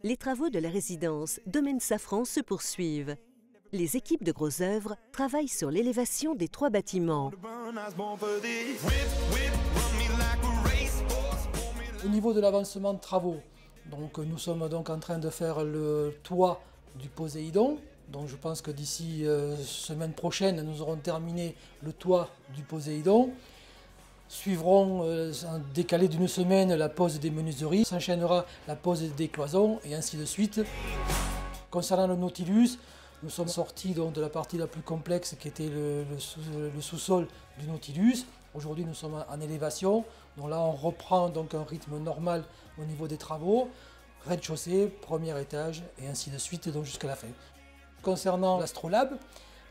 Les travaux de la résidence Domaine Safran se poursuivent. Les équipes de Gros Œuvres travaillent sur l'élévation des 3 bâtiments. Au niveau de l'avancement de travaux, nous sommes donc en train de faire le toit du Poséidon. Donc je pense que d'ici semaine prochaine, nous aurons terminé le toit du Poséidon. Suivront, en décalé d'une semaine, la pose des menuiseries. S'enchaînera la pose des cloisons et ainsi de suite. Concernant le Nautilus, nous sommes sortis donc de la partie la plus complexe qui était le sous-sol du Nautilus. Aujourd'hui, nous sommes en élévation. Donc là, on reprend donc un rythme normal au niveau des travaux. Rez-de-chaussée, premier étage et ainsi de suite donc jusqu'à la fin. Concernant l'Astrolabe,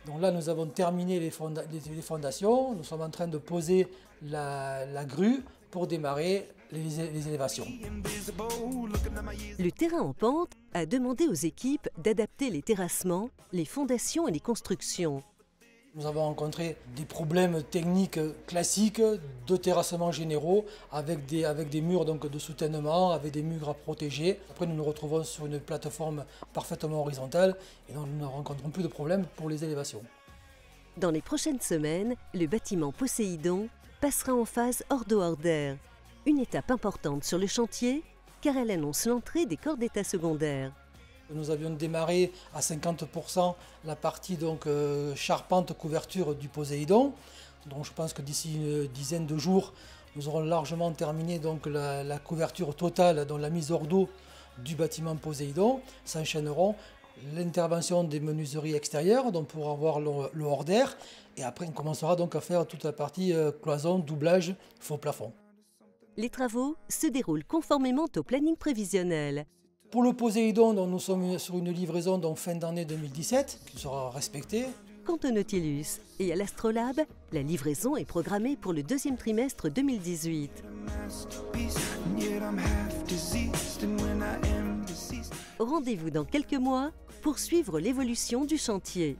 donc là, nous avons terminé les fondations. Nous sommes en train de poser la grue pour démarrer les élévations. Le terrain en pente a demandé aux équipes d'adapter les terrassements, les fondations et les constructions. Nous avons rencontré des problèmes techniques classiques de terrassement généraux avec des murs donc, de soutènement, avec des murs à protéger. Après, nous nous retrouvons sur une plateforme parfaitement horizontale et donc nous ne rencontrons plus de problèmes pour les élévations. Dans les prochaines semaines, le bâtiment Poséidon passera en phase hors dehors d'air. Une étape importante sur le chantier car elle annonce l'entrée des corps d'état secondaires. Nous avions démarré à 50% la partie charpente couverture du Poséidon. Donc je pense que d'ici une dizaine de jours, nous aurons largement terminé la couverture totale, donc la mise hors d'eau du bâtiment Poséidon. S'enchaîneront l'intervention des menuiseries extérieures donc pour avoir le hors d'air. Et après, on commencera donc à faire toute la partie cloison, doublage, faux plafond. Les travaux se déroulent conformément au planning prévisionnel. Pour le Poséidon, nous sommes sur une livraison fin d'année 2017 qui sera respectée. Quant au Nautilus et à l'Astrolabe, la livraison est programmée pour le 2e trimestre 2018. Rendez-vous dans quelques mois pour suivre l'évolution du chantier.